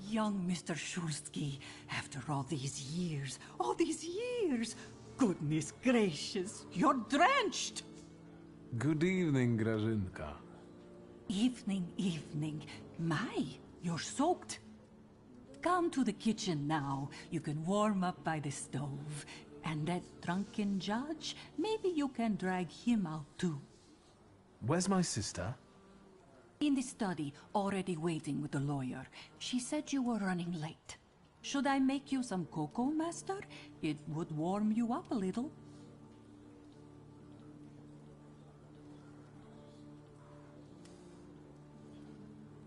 Young Mr. Shulsky, after all these years, goodness gracious, you're drenched! Good evening, Grażynka. Evening. My, you're soaked. Come to the kitchen now. You can warm up by the stove. And that drunken judge, maybe you can drag him out too. Where's my sister? In the study, already waiting with the lawyer. She said you were running late. Should I make you some cocoa, master? It would warm you up a little.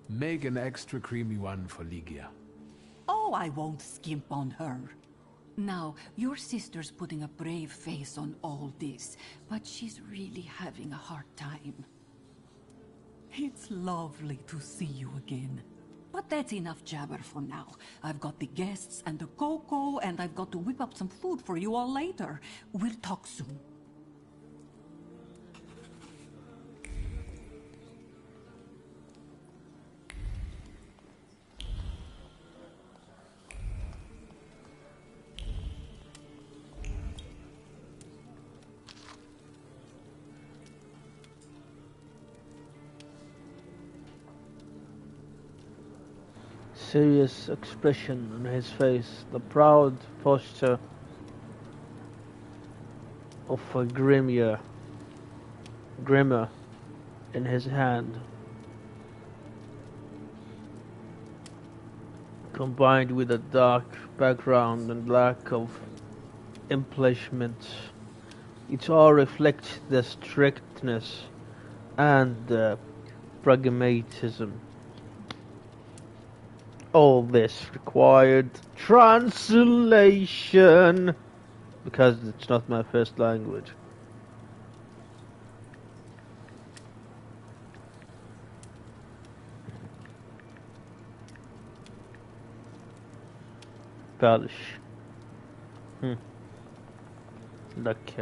Make an extra creamy one for Ligia. Oh, I won't skimp on her. Now, your sister's putting a brave face on all this, but she's really having a hard time. It's lovely to see you again. But that's enough jabber for now. I've got the guests and the cocoa, and I've got to whip up some food for you all later. We'll talk soon. Serious expression on his face, the proud posture of a grimmer in his hand, combined with a dark background and lack of embellishment. It all reflects the strictness and the pragmatism. All this required translation because it's not my first language. Polish. Like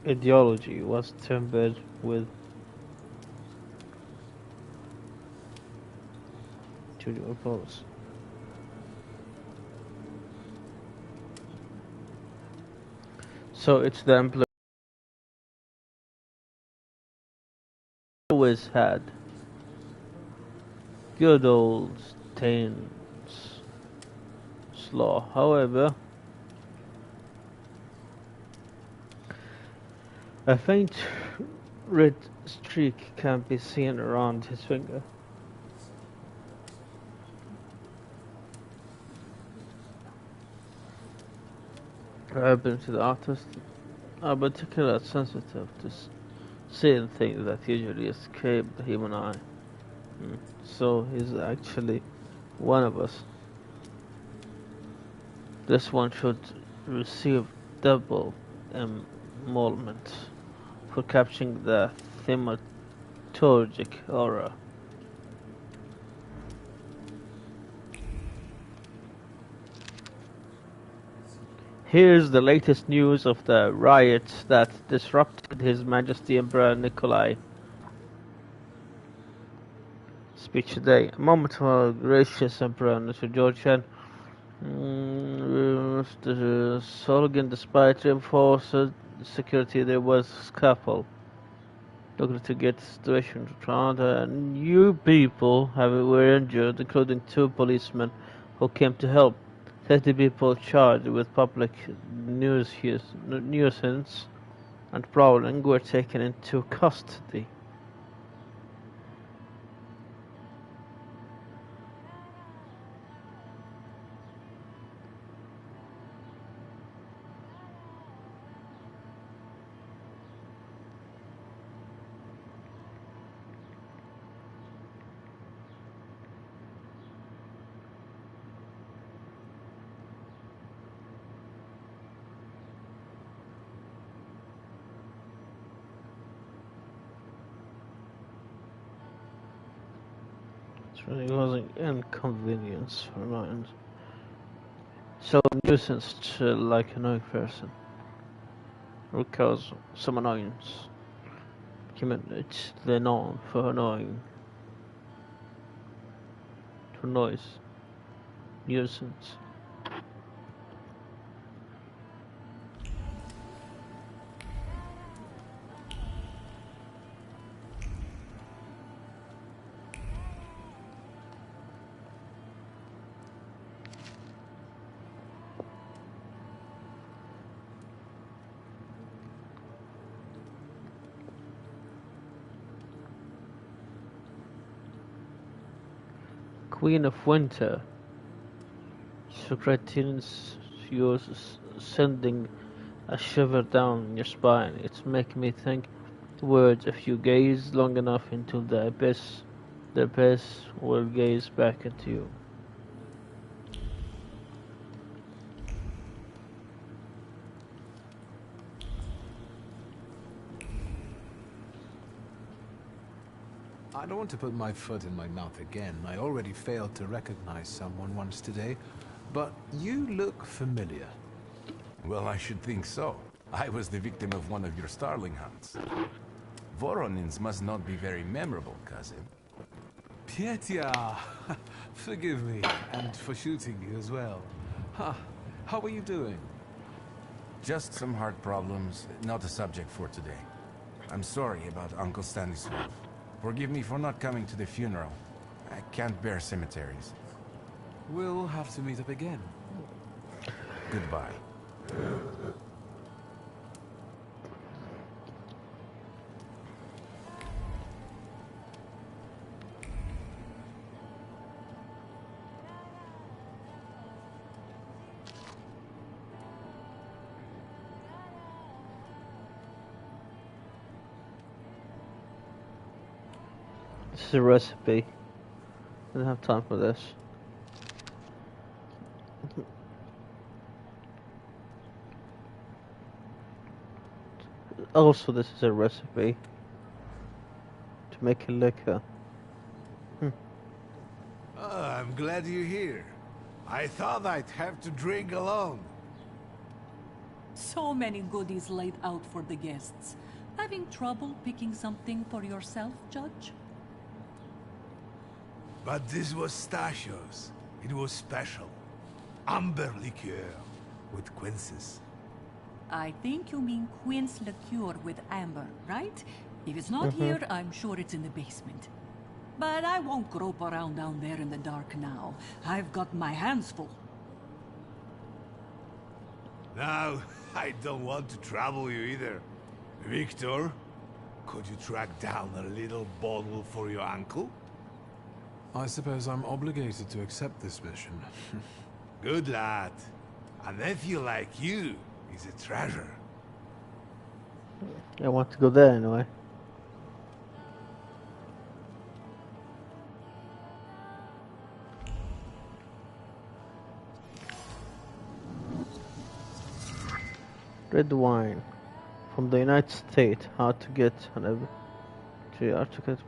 ideology was tempered with Junior Policy. So it's the employer always had good old Staines law. However, a faint red streak can be seen around his finger. I've been to the artist. I'm particularly sensitive to seeing things that usually escape the human eye. So he's actually one of us. This one should receive double emolument for capturing the thaumaturgic aura. Here's the latest news of the riots that disrupted His Majesty Emperor Nikolai. Speech today. A moment for gracious Emperor Mr. Georgian. Mr. Solgan, despite reinforced security, there was a scuffle. Looking to get the situation to trial, and new people were injured, including 2 policemen who came to help. 30 people charged with public nuisance and prowling were taken into custody. It really was an inconvenience for mine. So nuisance to like annoying person. Or cause some annoyance. It's they're known for annoying. For noise. Nuisance. Queen of Winter. Secretin's yours sending a shiver down your spine. It's making me think words if you gaze long enough into the abyss will gaze back at you. I don't want to put my foot in my mouth again. I already failed to recognize someone once today. But you look familiar. Well, I should think so. I was the victim of one of your starling hunts. Voronins must not be very memorable, cousin. Petya! Forgive me, and for shooting you as well. Huh. How are you doing? Just some heart problems, not a subject for today. I'm sorry about Uncle Stanislav. Forgive me for not coming to the funeral. I can't bear cemeteries. We'll have to meet up again. Goodbye. This is a recipe. I don't have time for this. Also, this is a recipe to make a liquor. I'm glad you're here. I thought I'd have to drink alone. So many goodies laid out for the guests. Having trouble picking something for yourself, Judge? But this was Stashio's. It was special. Amber liqueur with quinces. I think you mean Queen's liqueur with amber, right? If it's not here, I'm sure it's in the basement. But I won't grope around down there in the dark now. I've got my hands full. Now, I don't want to trouble you either. Victor, could you track down a little bottle for your uncle? I suppose I'm obligated to accept this mission. Good lad. A nephew like you is a treasure. I want to go there anyway. Red wine from the United States. How to get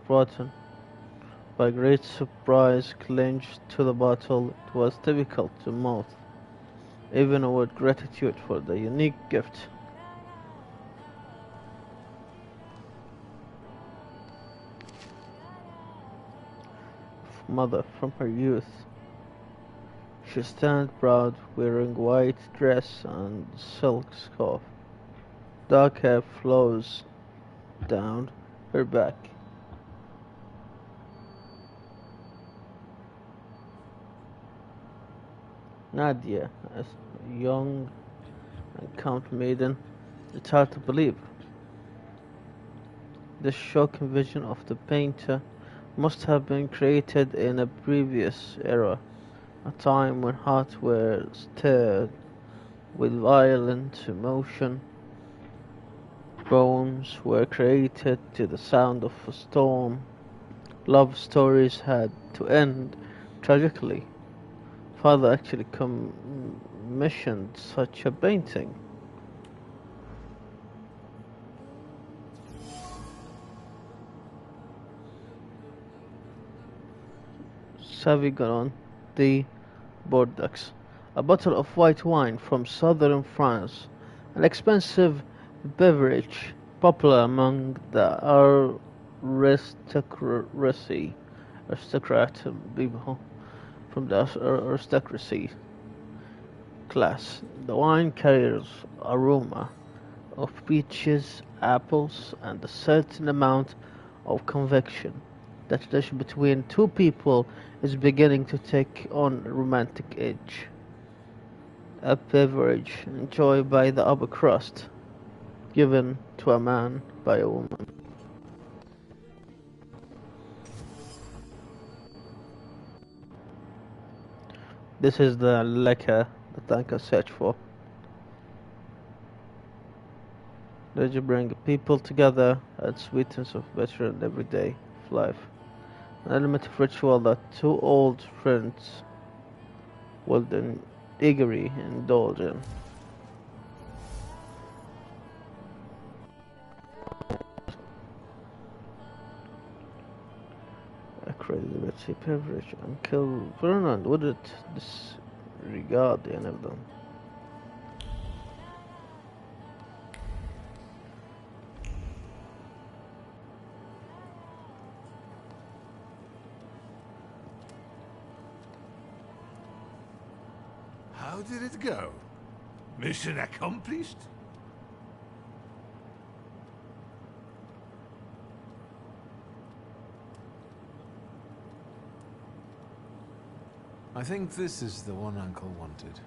brought in. By great surprise, clinged to the bottle. It was difficult to mouth, even with gratitude for the unique gift. Mother from her youth. She stands proud, wearing white dress and silk scarf. Dark hair flows down her back. Nadia, as a young and count maiden, it's hard to believe. This shocking vision of the painter must have been created in a previous era, a time when hearts were stirred with violent emotion. Poems were created to the sound of a storm. Love stories had to end tragically. Father actually commissioned such a painting. Savi got on the Bordeaux. a bottle of white wine from southern France, an expensive beverage popular among the aristocrat people from the aristocracy class. The wine carries aroma of peaches, apples, and a certain amount of conviction. The tension between two people is beginning to take on a romantic edge. A beverage enjoyed by the upper crust, given to a man by a woman. This is the liquor that I can search for. That you bring people together and sweetness of better and everyday life. An element of ritual that two old friends will then eagerly indulge in. A credibility beverage. Uncle Fernand wouldn't disregard any of them. How did it go? Mission accomplished? I think this is the one Uncle wanted.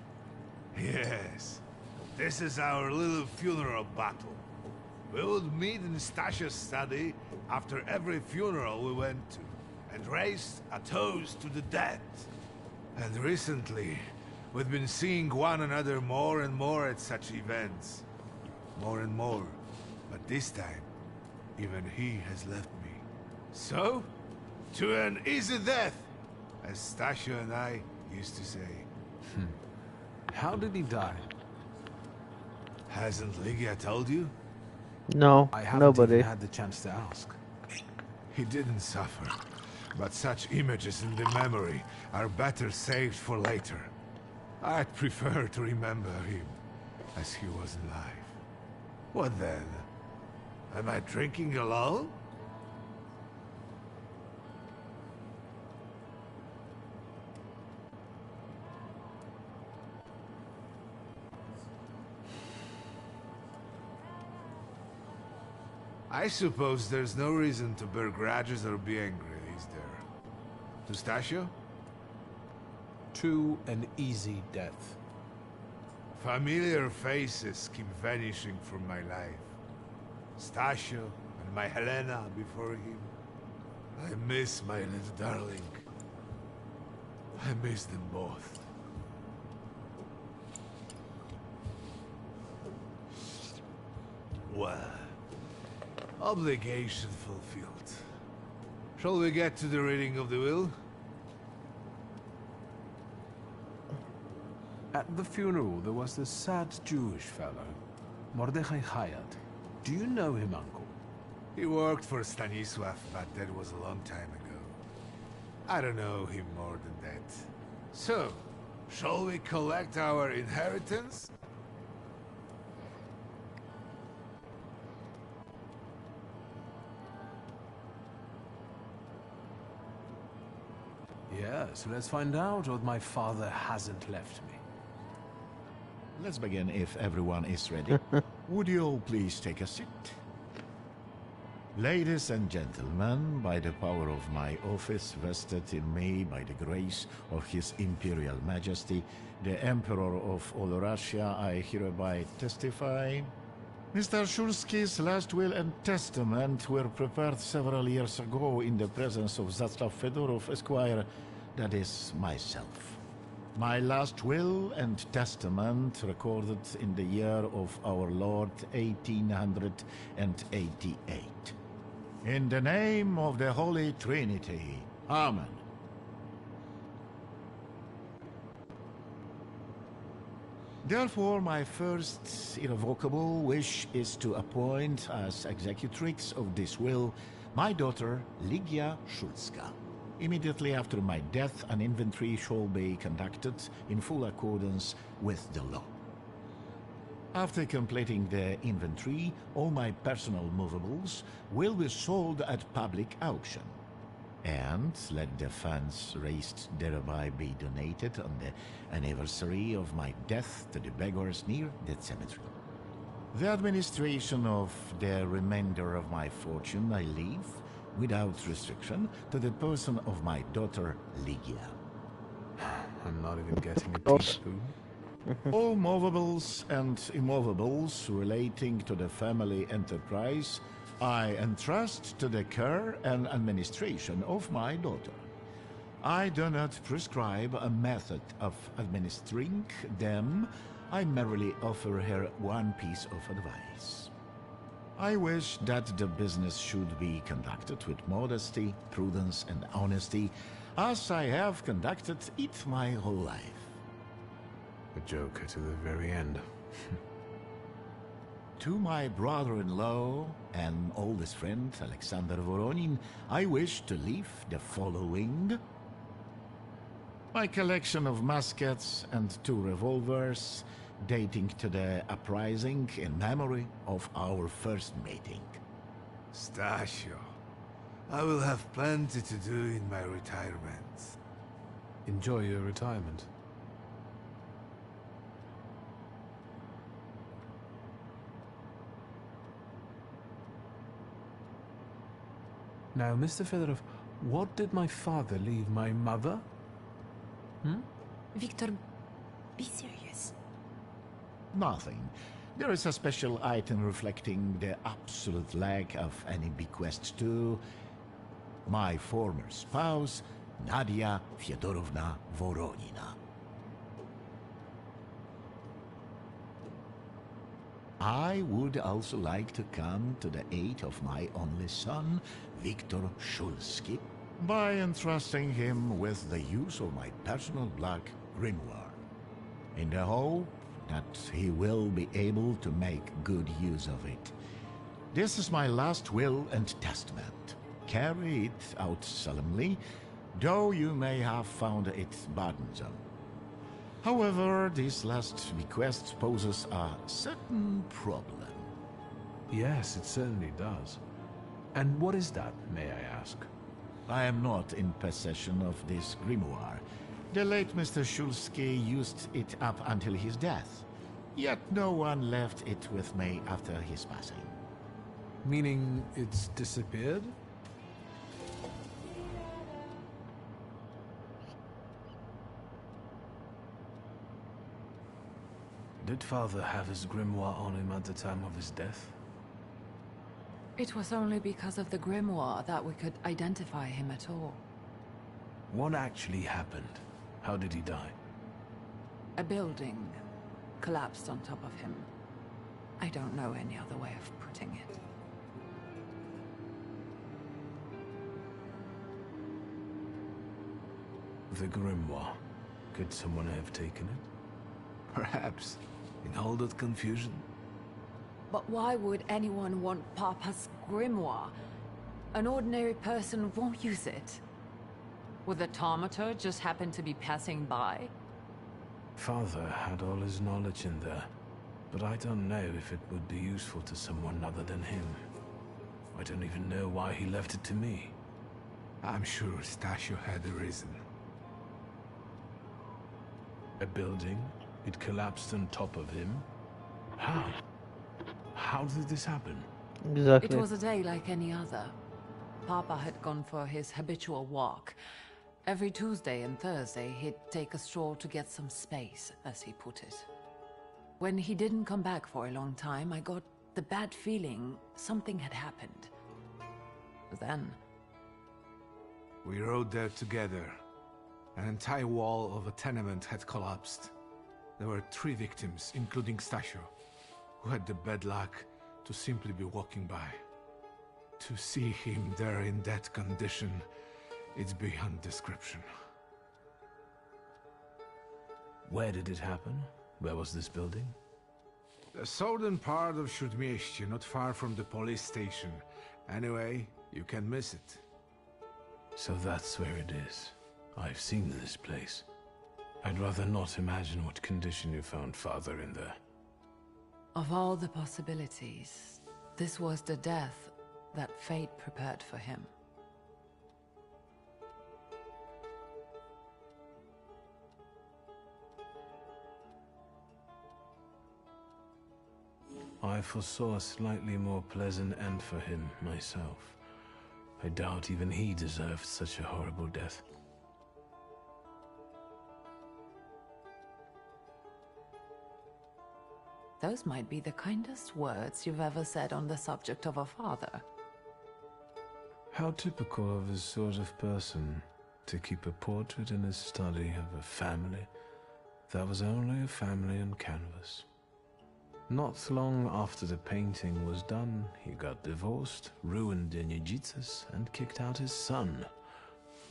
Yes. This is our little funeral battle. We would meet in Stasia's study after every funeral we went to, and raise a toast to the dead. And recently, we've been seeing one another more and more at such events. More and more. But this time, even he has left me. So, to an easy death, as Stasia and I used to say. How did he die? Hasn't Lygia told you? No, I haven't nobody. even had the chance to ask. He didn't suffer, but such images in the memory are better saved for later. I'd prefer to remember him as he was alive. What then? Am I drinking alone? I suppose there's no reason to bear grudges or be angry, is there? To Stasio? To an easy death. Familiar faces keep vanishing from my life. Stasio and my Helena before him. I miss my little darling. I miss them both. Well, obligation fulfilled. Shall we get to the reading of the will? At the funeral, there was this sad Jewish fellow, Mordechai Hayat. Do you know him, Uncle? He worked for Stanisław, but that was a long time ago. I don't know him more than that. So, shall we collect our inheritance? Yes, let's find out what my father hasn't left me. Let's begin if everyone is ready. Would you all please take a seat? Ladies and gentlemen, by the power of my office vested in me by the grace of His Imperial Majesty, the Emperor of all Russia, I hereby testify. Mr. Shulski's last will and testament were prepared several years ago in the presence of Zaslav Fedorov, Esquire, that is, myself. My last will and testament recorded in the year of our Lord 1888. In the name of the Holy Trinity. Amen. Therefore, my first irrevocable wish is to appoint as executrix of this will my daughter, Lygia Szulska. Immediately after my death, an inventory shall be conducted in full accordance with the law. After completing the inventory, all my personal movables will be sold at public auction. And let the funds raised thereby be donated on the anniversary of my death to the beggars near that cemetery. The administration of the remainder of my fortune I leave, without restriction, to the person of my daughter Lygia. I'm not even getting a Awesome. teaspoon. All movables and immovables relating to the family enterprise I entrust to the care and administration of my daughter. I do not prescribe a method of administering them. I merely offer her one piece of advice. I wish that the business should be conducted with modesty, prudence, and honesty, as I have conducted it my whole life. A joker to the very end. To my brother-in-law and oldest friend, Alexander Voronin, I wish to leave the following: my collection of muskets and 2 revolvers, dating to the uprising in memory of our first meeting. Stasio, I will have plenty to do in my retirement. Enjoy your retirement. Now, Mr. Fedorov, what did my father leave my mother? Victor, be serious. Nothing. There is a special item reflecting the absolute lack of any bequest to my former spouse, Nadia Fyodorovna Voronina. I would also like to come to the aid of my only son, Viktor Shulsky, by entrusting him with the use of my personal black grimoire, in the hope that he will be able to make good use of it. This is my last will and testament. Carry it out solemnly, though you may have found it burdensome. However, this last bequest poses a certain problem. Yes, it certainly does. And what is that, may I ask? I am not in possession of this grimoire. The late Mr. Shulsky used it up until his death, yet no one left it with me after his passing. Meaning it's disappeared? Did father have his grimoire on him at the time of his death? It was only because of the grimoire that we could identify him at all. What actually happened? How did he die? A building collapsed on top of him. I don't know any other way of putting it. The grimoire. Could someone have taken it? Perhaps, in all that confusion. But why would anyone want Papa's grimoire? An ordinary person won't use it. Would the Taumaturge just happen to be passing by? Father had all his knowledge in there, but I don't know if it would be useful to someone other than him. I don't even know why he left it to me. I'm sure Stasio had a reason. A building? It collapsed on top of him? How? How did this happen? Exactly. It was a day like any other. Papa had gone for his habitual walk. Every Tuesday and Thursday, he'd take a stroll to get some space, as he put it. When he didn't come back for a long time, I got the bad feeling something had happened. Then... We rode there together. An entire wall of a tenement had collapsed. There were 3 victims, including Stasio, who had the bad luck to simply be walking by. To see him there in that condition, it's beyond description. Where did it happen? Where was this building? The southern part of Śródmieście, not far from the police station. Anyway, you can miss it. So that's where it is. I've seen this place. I'd rather not imagine what condition you found Father in there. Of all the possibilities, this was the death that fate prepared for him. I foresaw a slightly more pleasant end for him myself. I doubt even he deserved such a horrible death. Those might be the kindest words you've ever said on the subject of a father. How typical of his sort of person to keep a portrait in his study of a family that was only a family on canvas. Not long after the painting was done, he got divorced, ruined Denijitsis, and kicked out his son.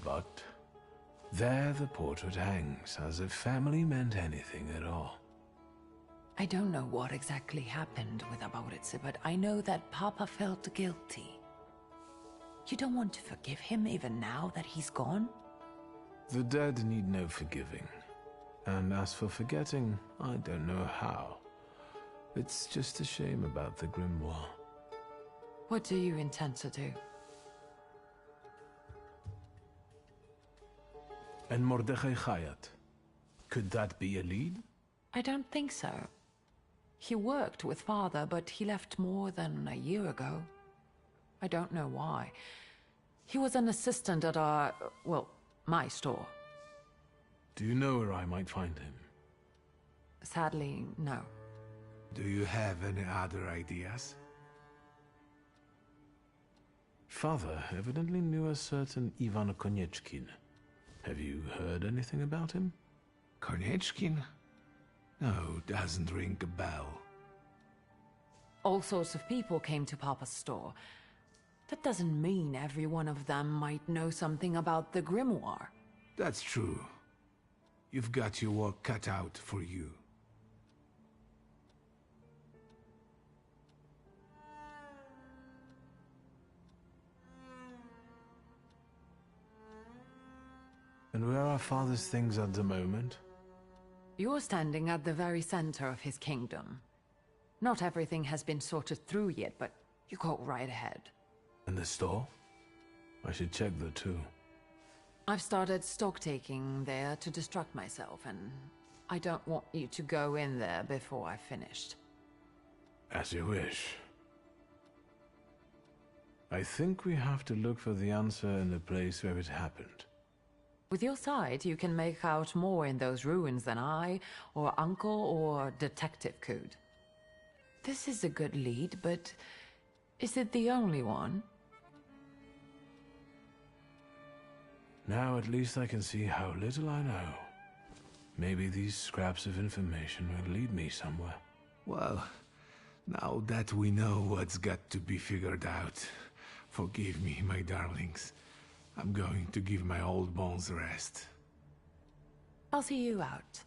But there the portrait hangs, as if family meant anything at all. I don't know what exactly happened with Abauritse, but I know that Papa felt guilty. You don't want to forgive him even now that he's gone? The dead need no forgiving. And as for forgetting, I don't know how. It's just a shame about the grimoire. What do you intend to do? And Mordechai Chayat. Could that be a lead? I don't think so. He worked with Father, but he left more than a year ago. I don't know why. He was an assistant at our, well, my store. Do you know where I might find him? Sadly, no. Do you have any other ideas? Father evidently knew a certain Ivan Konieczkin. Have you heard anything about him? Konieczkin? No, doesn't ring a bell. All sorts of people came to Papa's store. That doesn't mean every one of them might know something about the grimoire. That's true. You've got your work cut out for you. And where are Father's things at the moment? You're standing at the very center of his kingdom. Not everything has been sorted through yet, but you go right ahead. In the store? I should check there too. I've started stock-taking there to distract myself, and I don't want you to go in there before I've finished. As you wish. I think we have to look for the answer in the place where it happened. With your sight, you can make out more in those ruins than I, or Uncle, or Detective could. This is a good lead, but is it the only one? Now at least I can see how little I know. Maybe these scraps of information will lead me somewhere. Well, now that we know what's got to be figured out, forgive me, my darlings. I'm going to give my old bones a rest. I'll see you out.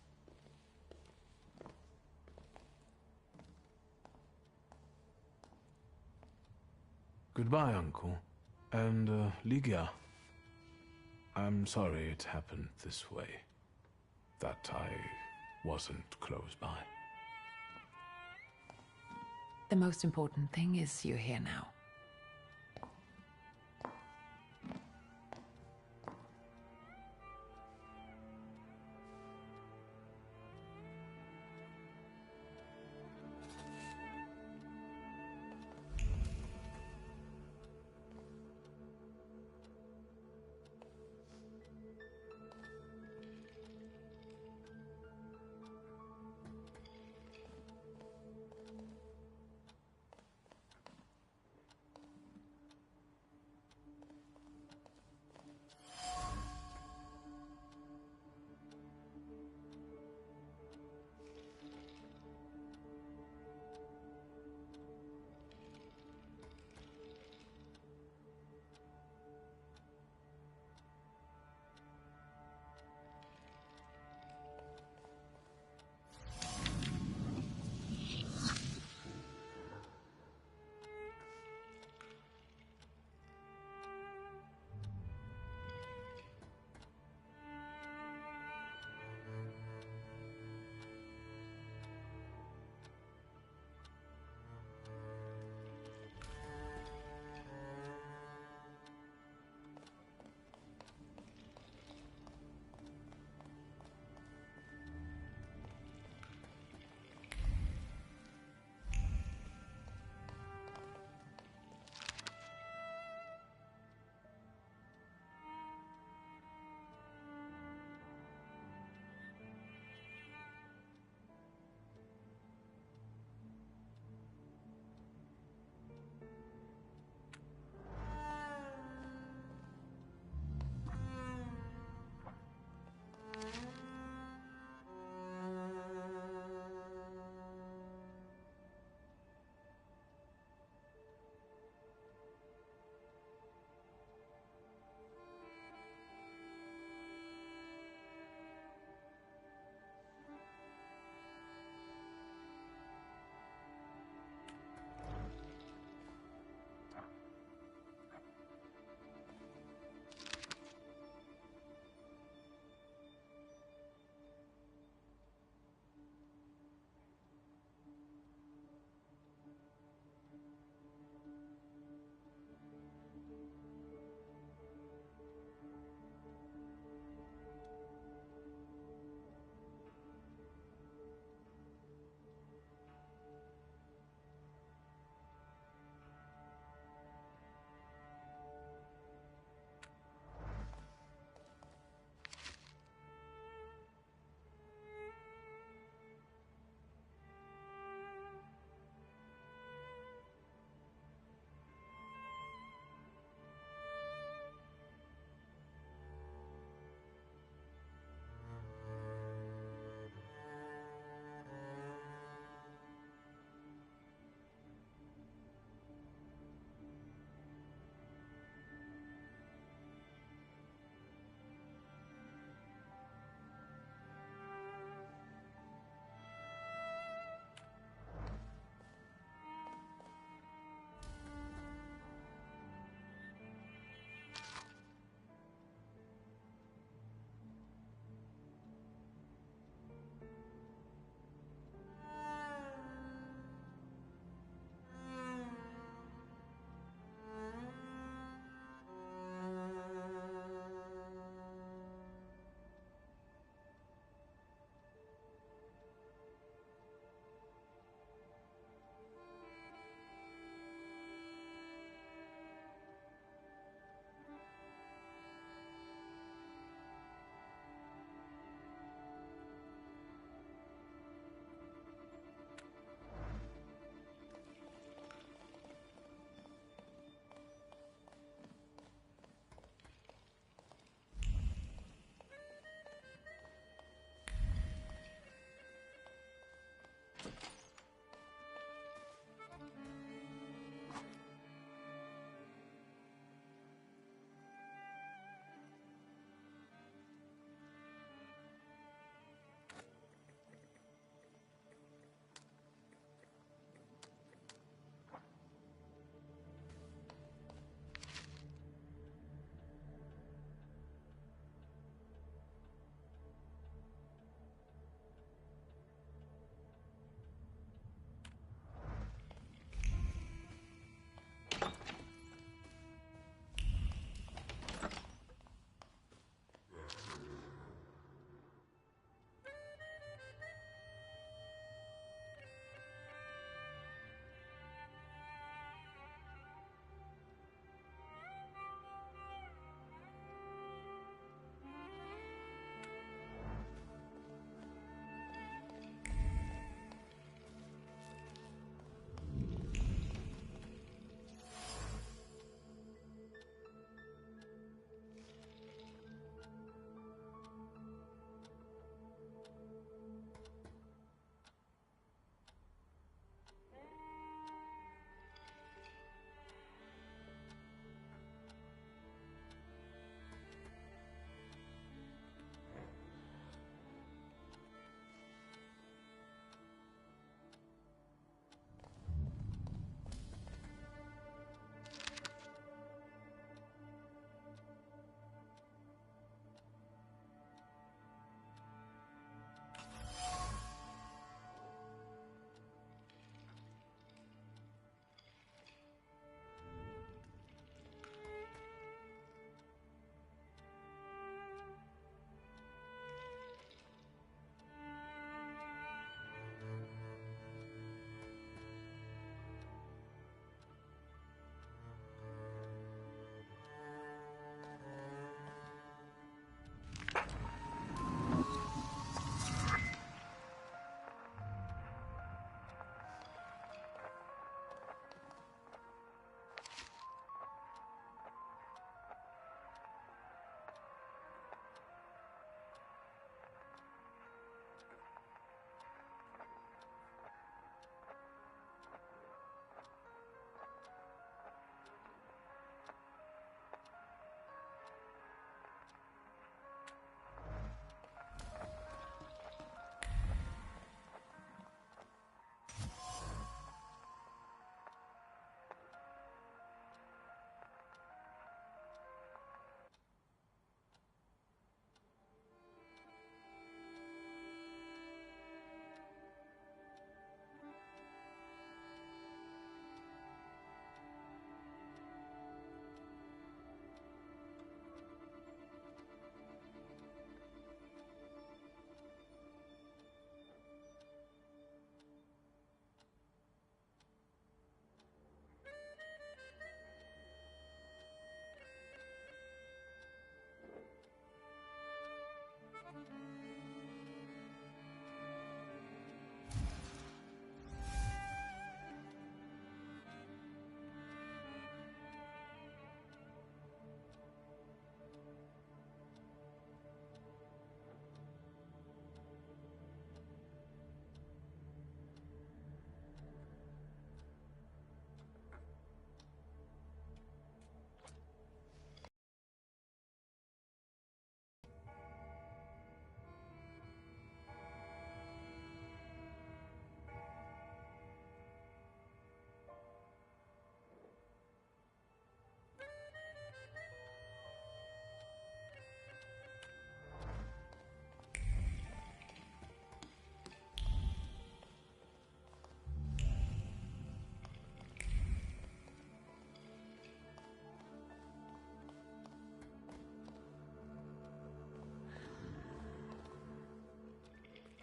Goodbye, Uncle. And, Ligia. I'm sorry it happened this way. That I wasn't close by. The most important thing is you're here now.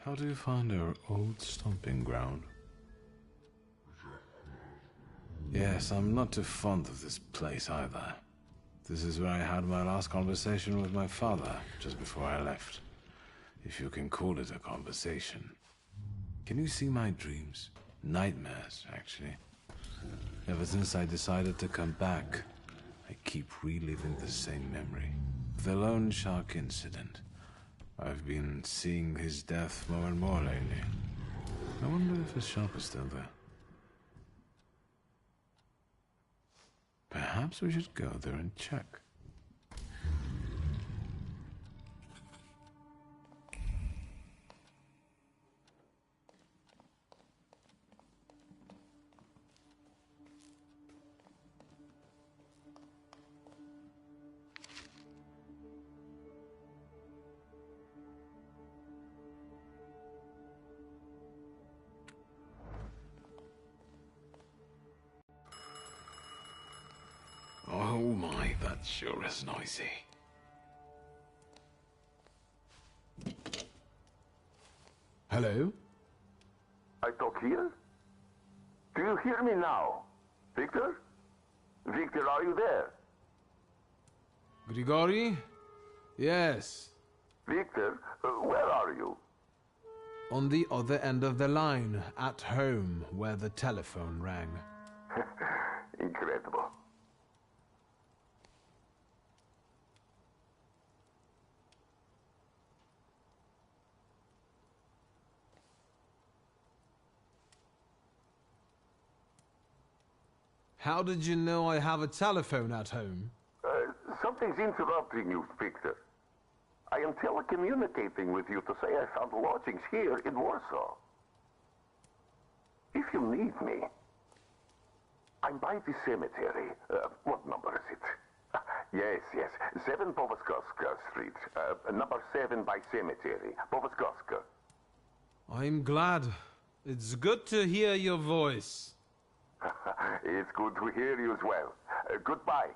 How do you find our old stomping ground? Yes, I'm not too fond of this place either. This is where I had my last conversation with my father, just before I left. If you can call it a conversation. Can you see my dreams? Nightmares, actually. Ever since I decided to come back, I keep reliving the same memory. The loan shark incident. I've been seeing his death more and more lately. I wonder if his shop is still there. Perhaps we should go there and check. Oh my, that sure is noisy. Hello? I talk here? Do you hear me now? Victor? Victor, are you there? Grigori? Yes. Victor, where are you? On the other end of the line, at home, where the telephone rang. Incredible. How did you know I have a telephone at home? Something's interrupting you, Victor. I am telecommunicating with you to say I found lodgings here in Warsaw. If you need me, I'm by the cemetery. What number is it? Yes. 7 Powaskowska Street. Number 7 by cemetery. Powaskowska. I'm glad. It's good to hear your voice. It's good to hear you as well. Goodbye.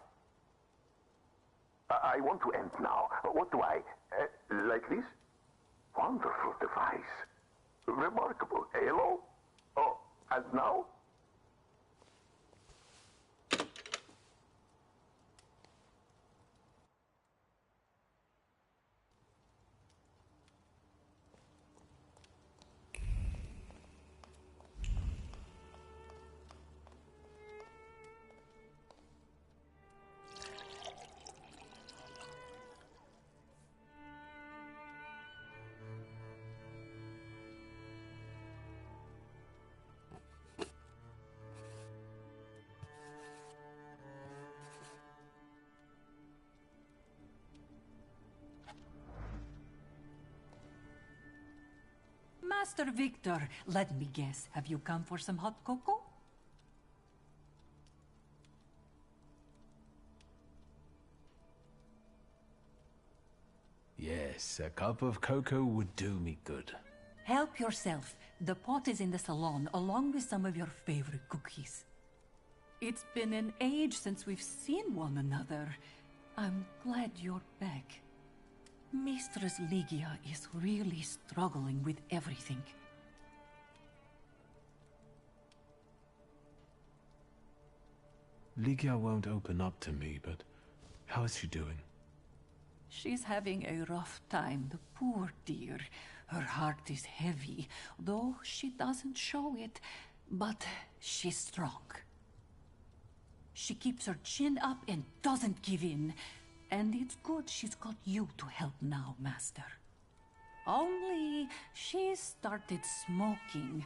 I want to end now. What do I... like this? Wonderful device. Remarkable. Hello? Oh, and now? Master Victor, let me guess. Have you come for some hot cocoa? Yes, a cup of cocoa would do me good. Help yourself. The pot is in the salon, along with some of your favorite cookies. It's been an age since we've seen one another. I'm glad you're back. Mistress Ligia is really struggling with everything. Ligia won't open up to me, but how is she doing? She's having a rough time, the poor dear. Her heart is heavy, though she doesn't show it, but she's strong. She keeps her chin up and doesn't give in. And it's good she's got you to help now, Master. Only she started smoking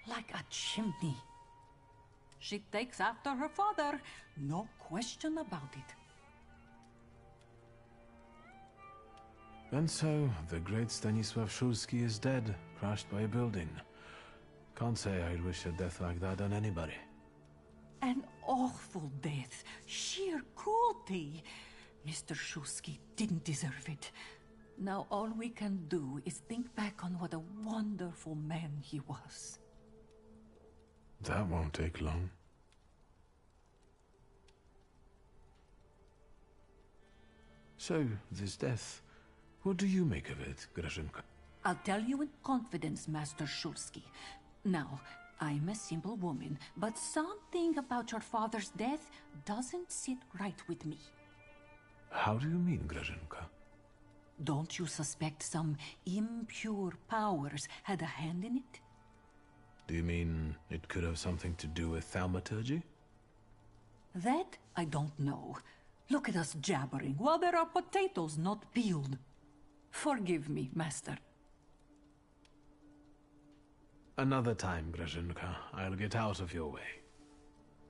like a chimney. She takes after her father, no question about it. And so, the great Stanisław Szulski is dead, crushed by a building. Can't say I'd wish a death like that on anybody. An awful death, sheer cruelty. Mr. Szulski didn't deserve it. Now all we can do is think back on what a wonderful man he was. That won't take long. So, this death, what do you make of it, Grażynka? I'll tell you in confidence, Master Shulsky. Now, I'm a simple woman, but something about your father's death doesn't sit right with me. How do you mean, Grażynka? Don't you suspect some impure powers had a hand in it? Do you mean it could have something to do with thaumaturgy? That I don't know. Look at us jabbering while there are potatoes not peeled. Forgive me, Master. Another time, Grażynka. I'll get out of your way.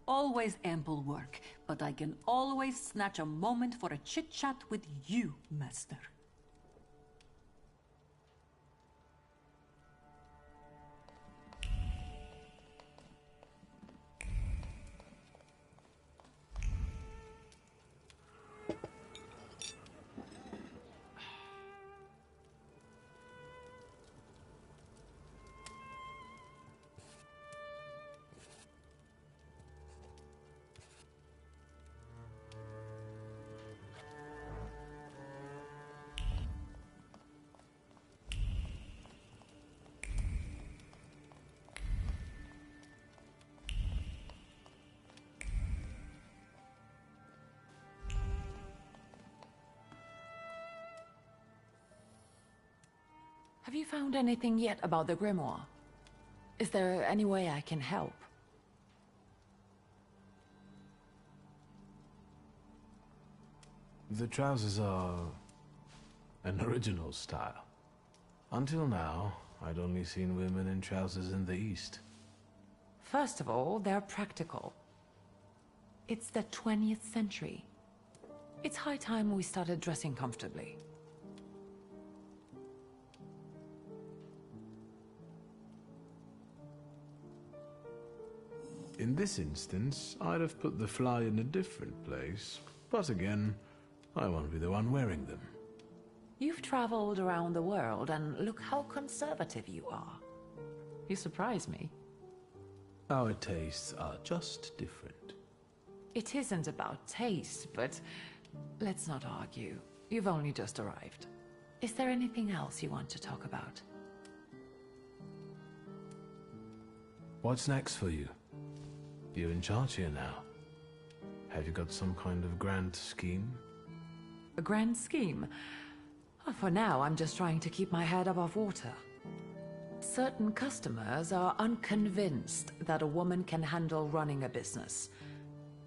Always ample work, but I can always snatch a moment for a chit-chat with you, Master. Have you found anything yet about the grimoire? Is there any way I can help? The trousers are an original style. Until now, I'd only seen women in trousers in the East. First of all, they're practical. It's the 20th century. It's high time we started dressing comfortably. In this instance, I'd have put the fly in a different place, but again, I won't be the one wearing them. You've traveled around the world, and look how conservative you are. You surprise me. Our tastes are just different. It isn't about taste, but let's not argue. You've only just arrived. Is there anything else you want to talk about? What's next for you? You're in charge here now. Have you got some kind of grand scheme? A grand scheme? Oh, for now, I'm just trying to keep my head above water. Certain customers are unconvinced that a woman can handle running a business.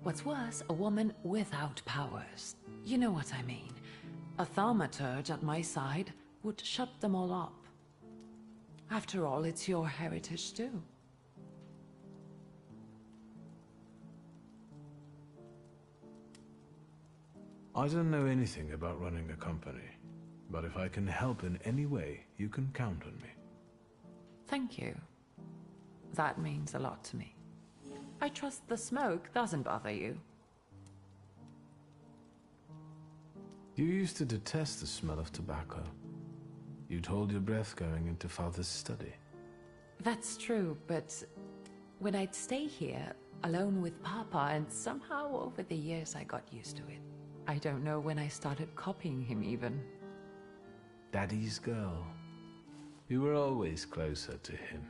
What's worse, a woman without powers. You know what I mean. A thaumaturge at my side would shut them all up. After all, it's your heritage too. I don't know anything about running a company, but if I can help in any way, you can count on me. Thank you. That means a lot to me. I trust the smoke doesn't bother you. You used to detest the smell of tobacco. You'd hold your breath going into Father's study. That's true, but when I'd stay here, alone with Papa, and somehow over the years I got used to it. I don't know when I started copying him even. Daddy's girl. You were always closer to him.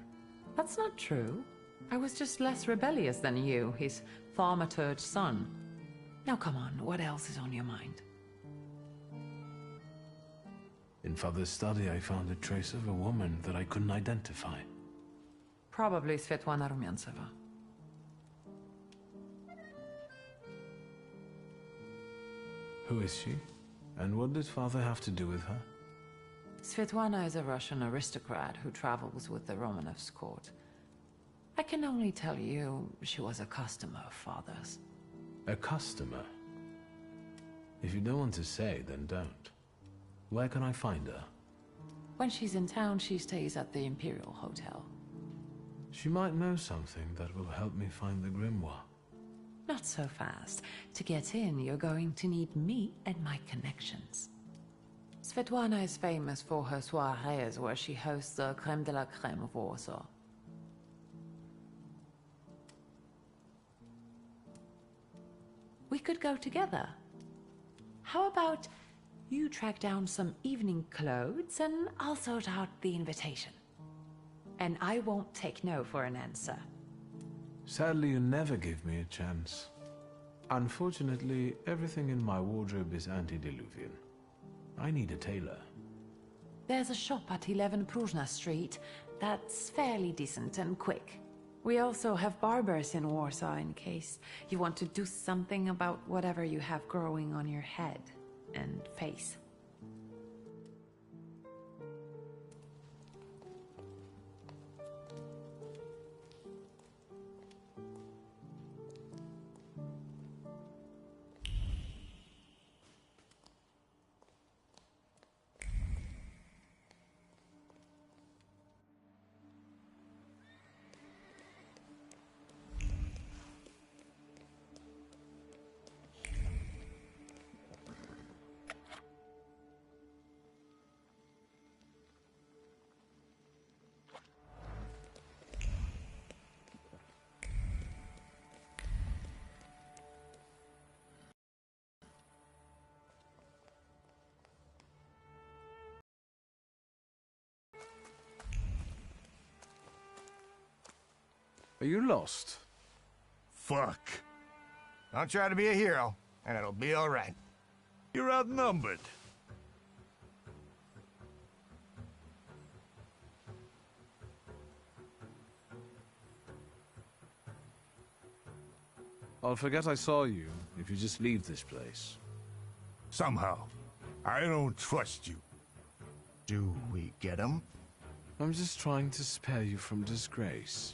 That's not true. I was just less rebellious than you, his thaumaturge son. Now come on, what else is on your mind? In Father's study, I found a trace of a woman that I couldn't identify. Probably Svetlana Rumyantseva. Who is she? And what did Father have to do with her? Svetlana is a Russian aristocrat who travels with the Romanovs' court. I can only tell you she was a customer of Father's. A customer? If you don't want to say, then don't. Where can I find her? When she's in town, she stays at the Imperial Hotel. She might know something that will help me find the grimoire. Not so fast. To get in, you're going to need me and my connections. Svetlana is famous for her soirees where she hosts the crème de la crème of Warsaw. We could go together. How about You track down some evening clothes, and I'll sort out the invitation. And I won't take no for an answer. Sadly, you never give me a chance. Unfortunately, everything in my wardrobe is antediluvian. I need a tailor. There's a shop at 11 Pruzhna Street that's fairly decent and quick. We also have barbers in Warsaw in case you want to do something about whatever you have growing on your head and face. Are you lost? Fuck. Don't try to be a hero, and it'll be all right. You're outnumbered. I'll forget I saw you if you just leave this place. Somehow. I don't trust you. Do we get him? I'm just trying to spare you from disgrace.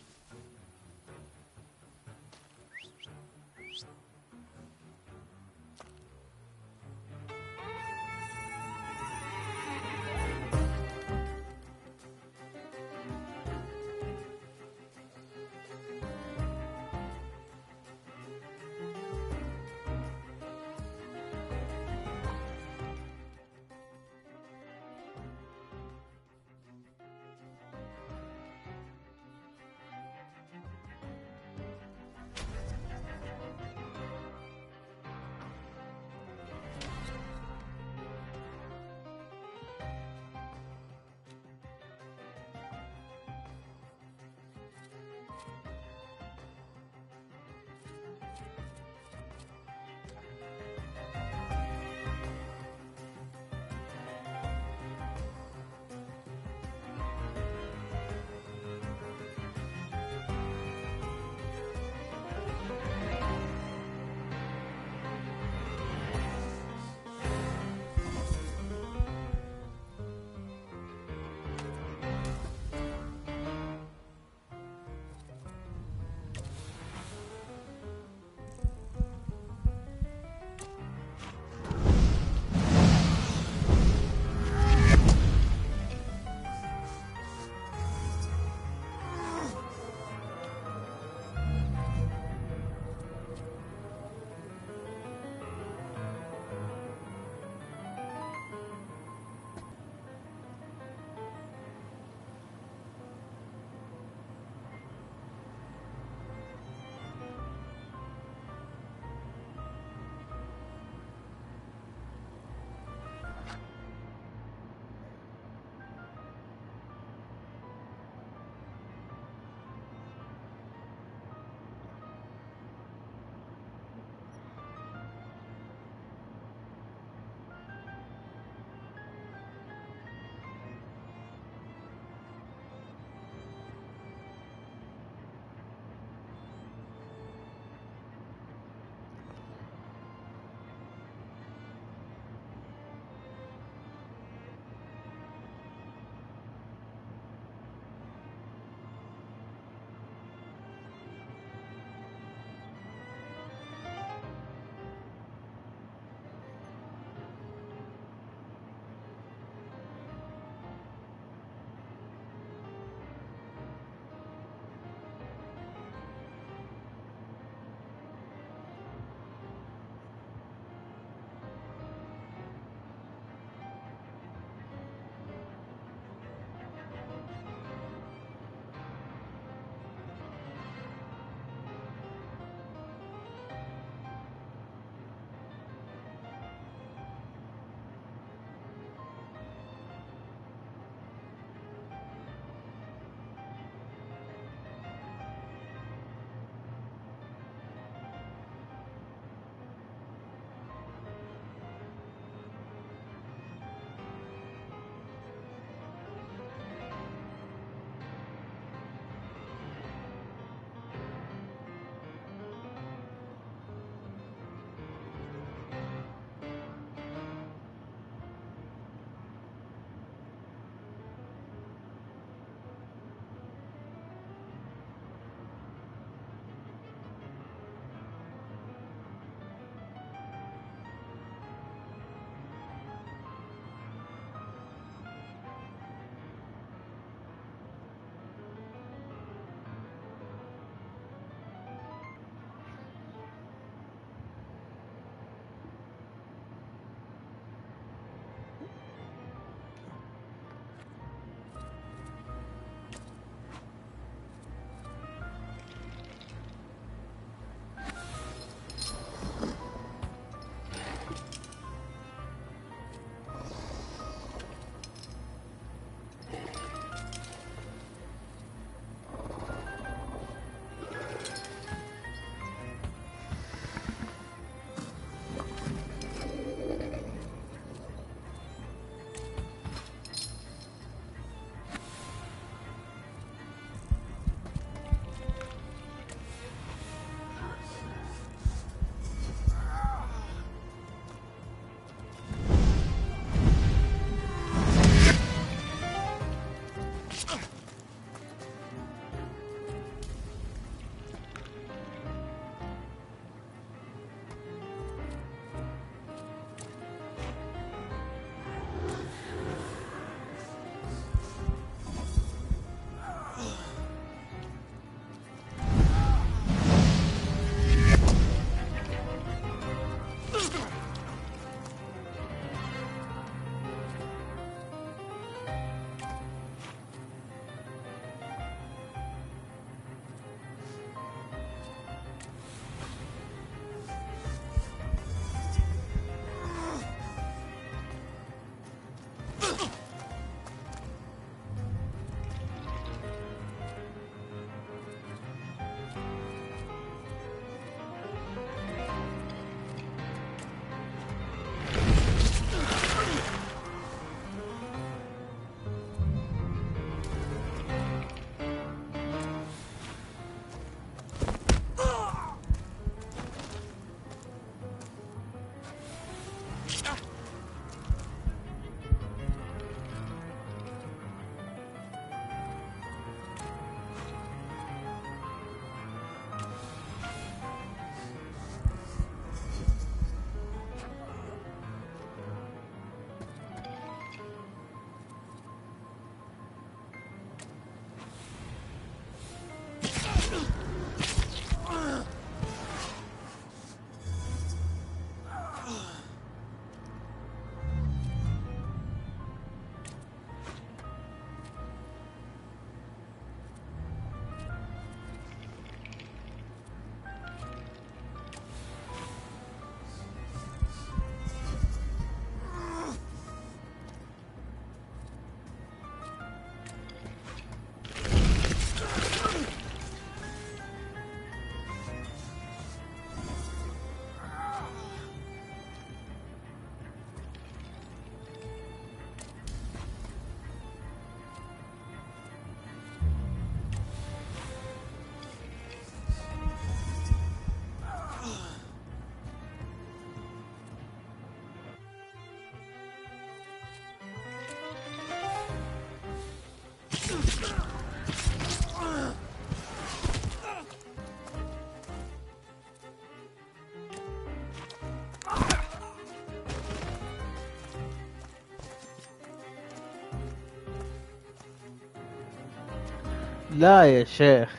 لا يا شيخ.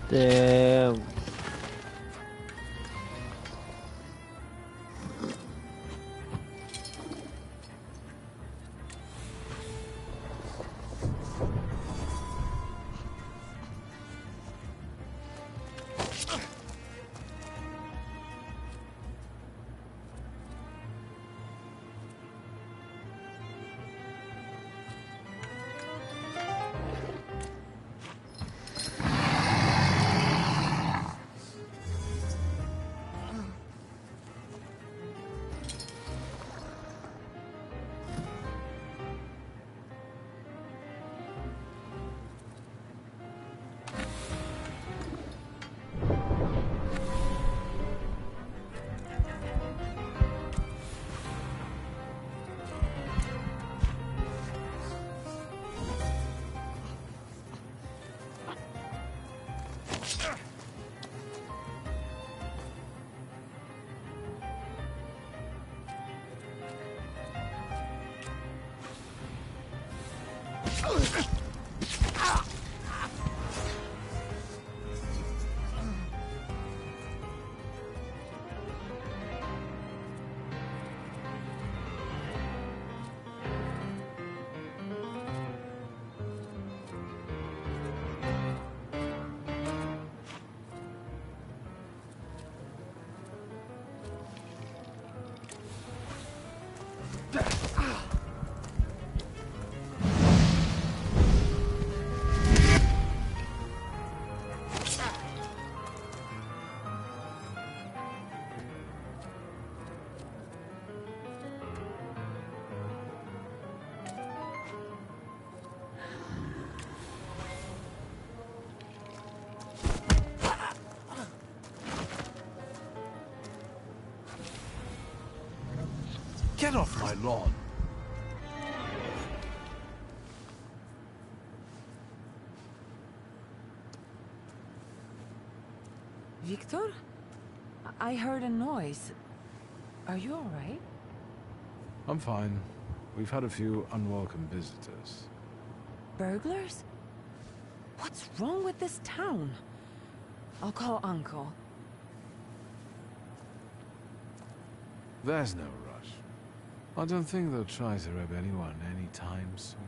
Damn. Get off my lawn. Victor? I heard a noise. Are you all right? I'm fine. We've had a few unwelcome visitors. Burglars? What's wrong with this town? I'll call Uncle. There's no rush. I don't think they'll try to rob anyone anytime soon.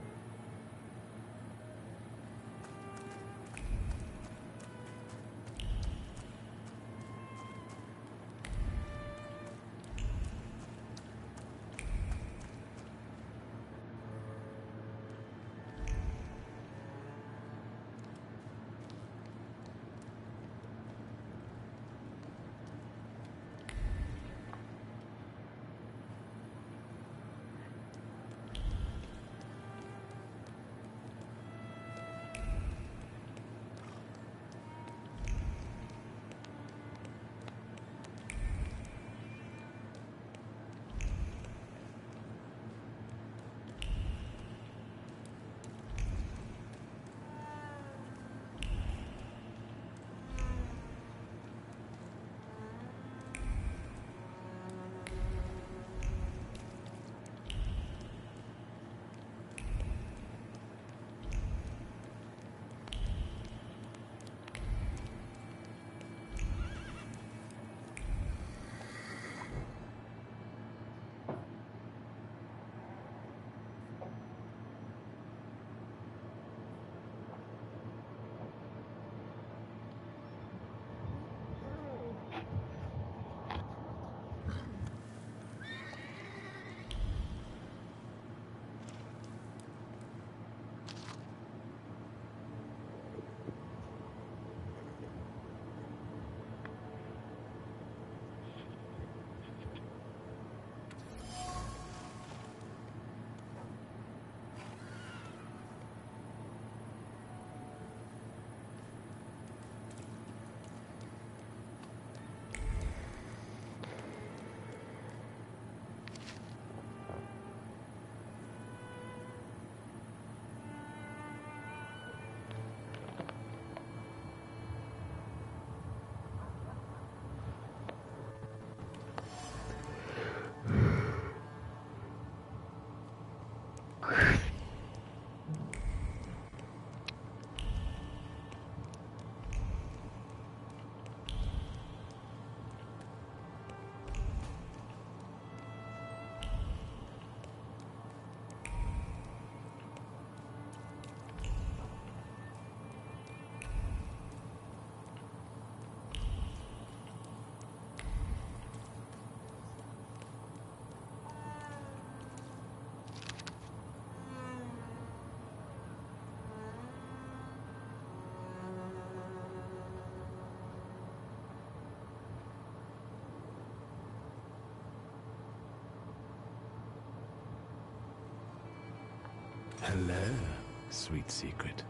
Hello, sweet secret.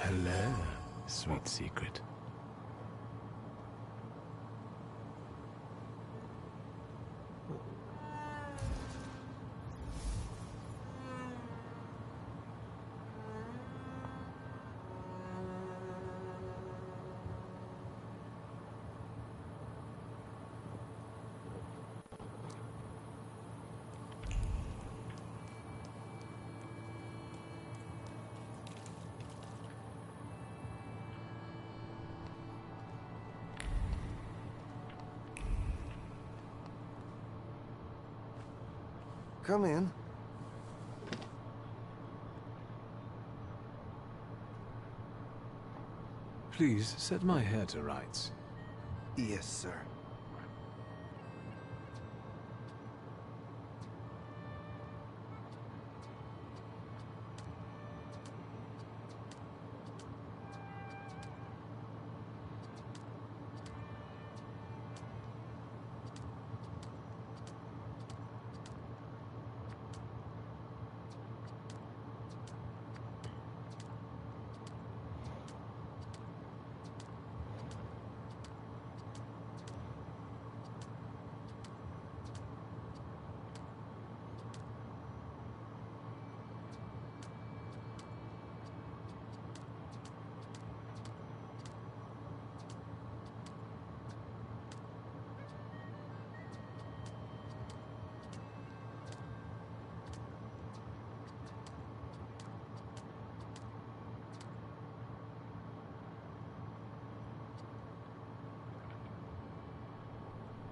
Hello, sweet secret. Come in. Please set my hair to rights. Yes, sir.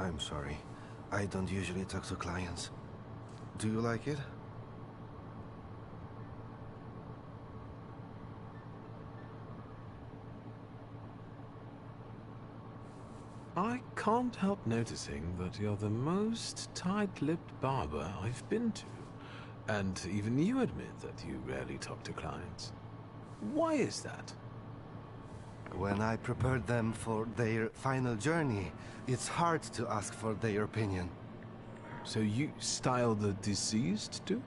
I'm sorry. I don't usually talk to clients. Do you like it? I can't help noticing that you're the most tight-lipped barber I've been to. And even you admit that you rarely talk to clients. Why is that? When I prepared them for their final journey, it's hard to ask for their opinion. So you style the deceased too?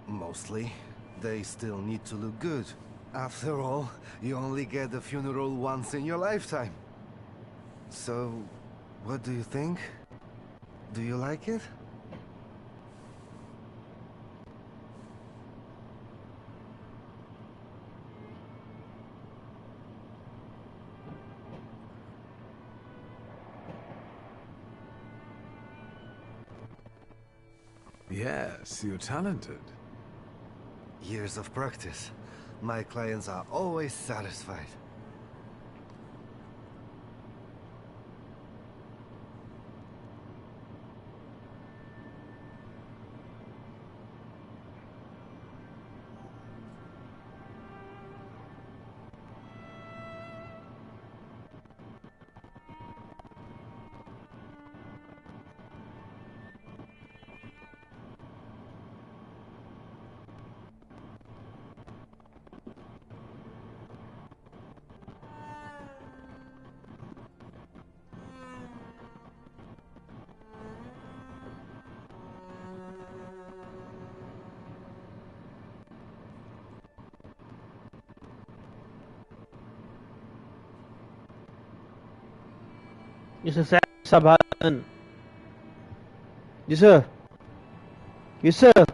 Mostly. They still need to look good. After all, you only get a funeral once in your lifetime. So, what do you think? Do you like it? Yes, you're talented. Years of practice. My clients are always satisfied. Yusuf Sabahan. Yusuf. Yusuf.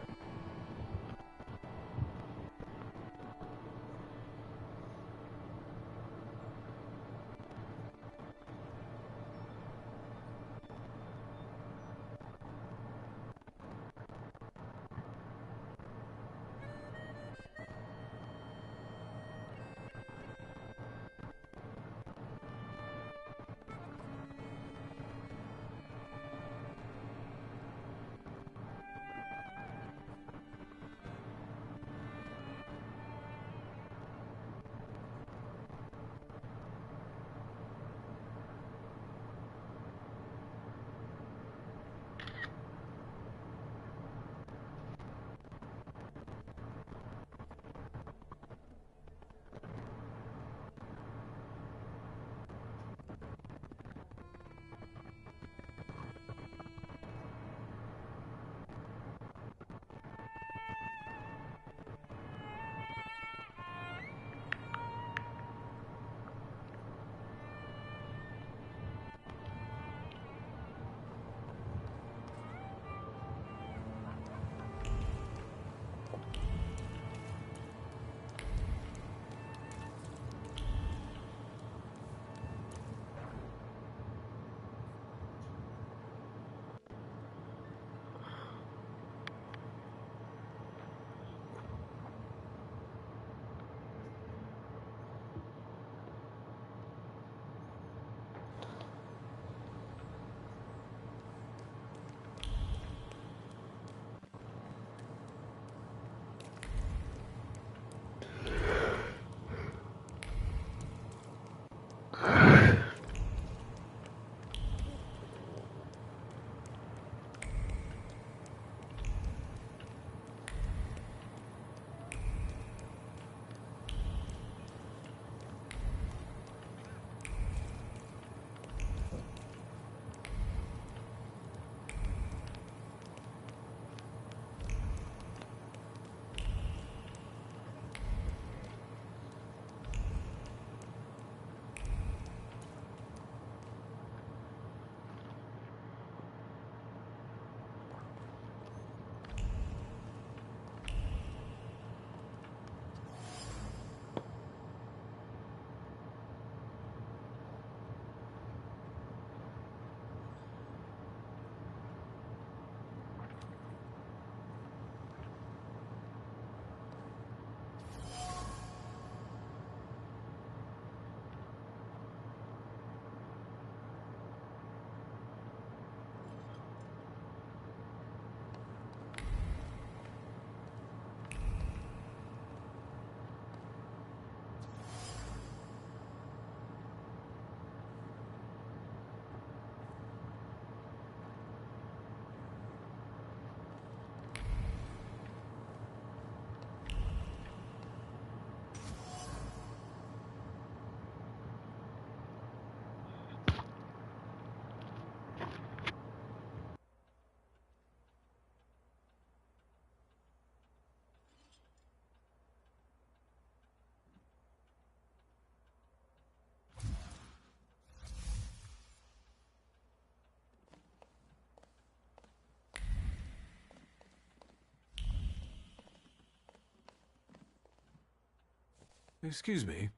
Excuse me?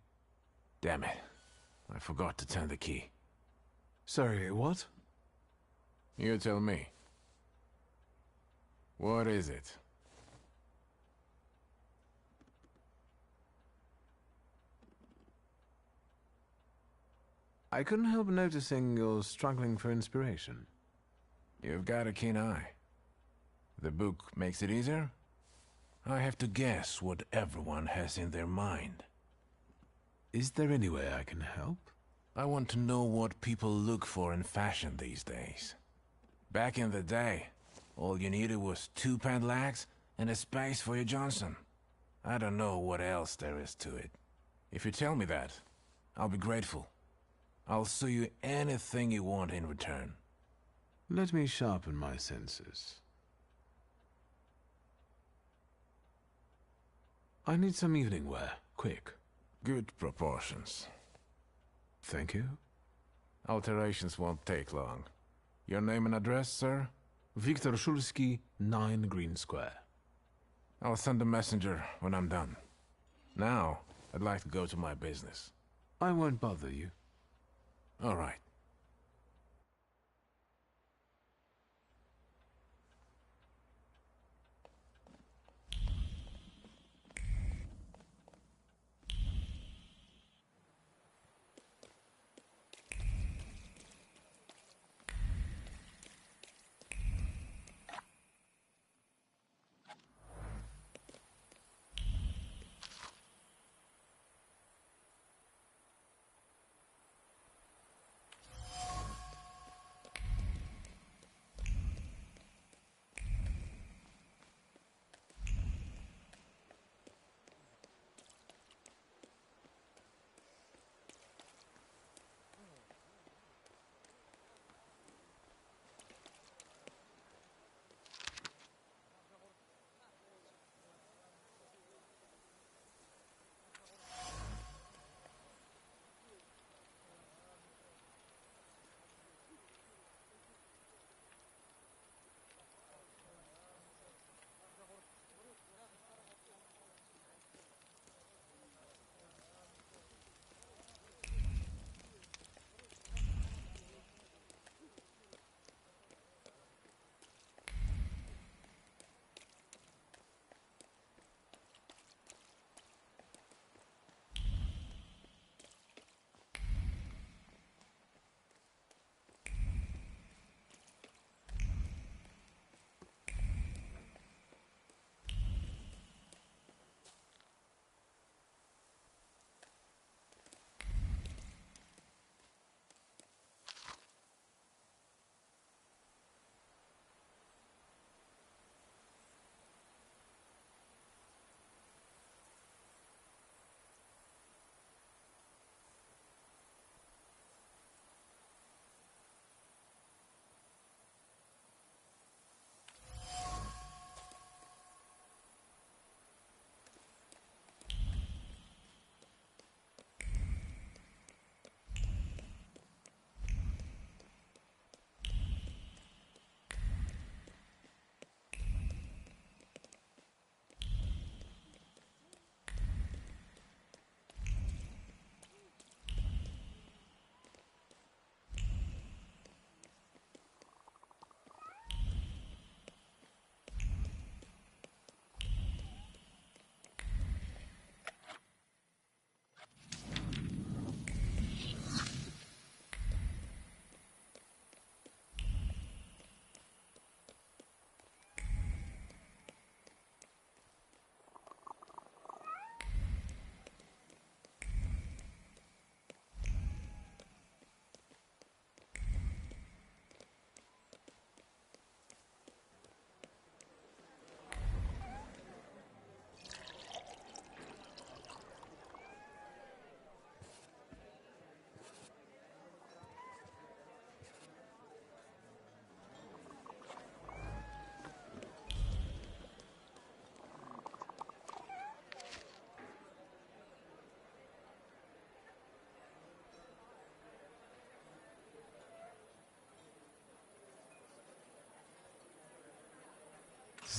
Damn it. I forgot to turn the key. Sorry, what? You tell me. What is it? I couldn't help noticing you're struggling for inspiration. You've got a keen eye. The book makes it easier? I have to guess what everyone has in their mind. Is there any way I can help? I want to know what people look for in fashion these days. Back in the day, all you needed was 2 pant legs and a space for your Johnson. I don't know what else there is to it. If you tell me that, I'll be grateful. I'll sew you anything you want in return. Let me sharpen my senses. I need some evening wear, quick. Good proportions. Thank you. Alterations won't take long. Your name and address, sir? Viktor Shulsky, 9 Green Square. I'll send a messenger when I'm done. Now, I'd like to go to my business. I won't bother you. All right.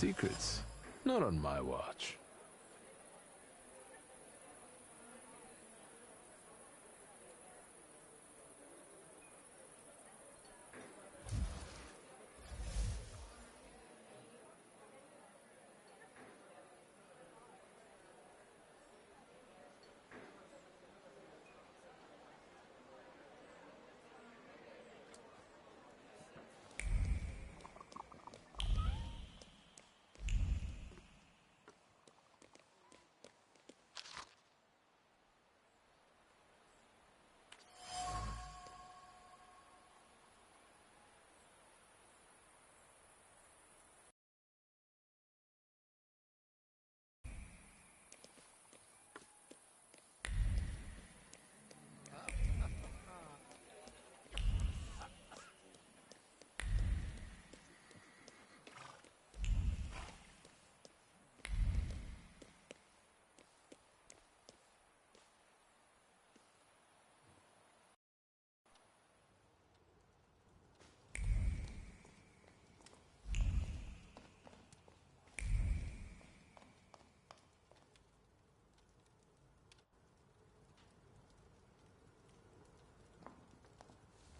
Secrets? Not on my watch.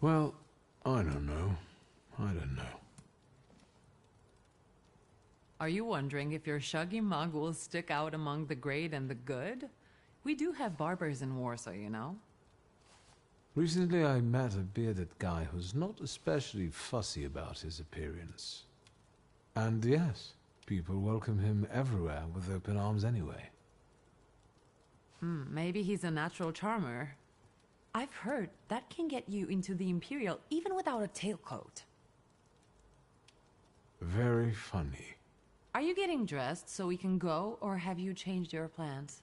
Well, I don't know. I don't know. Are you wondering if your shuggy mug will stick out among the great and the good? We do have barbers in Warsaw, you know. Recently I met a bearded guy who's not especially fussy about his appearance. And yes, people welcome him everywhere with open arms anyway. Maybe he's a natural charmer. I've heard that can get you into the Imperial even without a tailcoat. Very funny. Are you getting dressed so we can go, or have you changed your plans?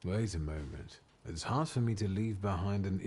Wait a moment. It's hard for me to leave behind an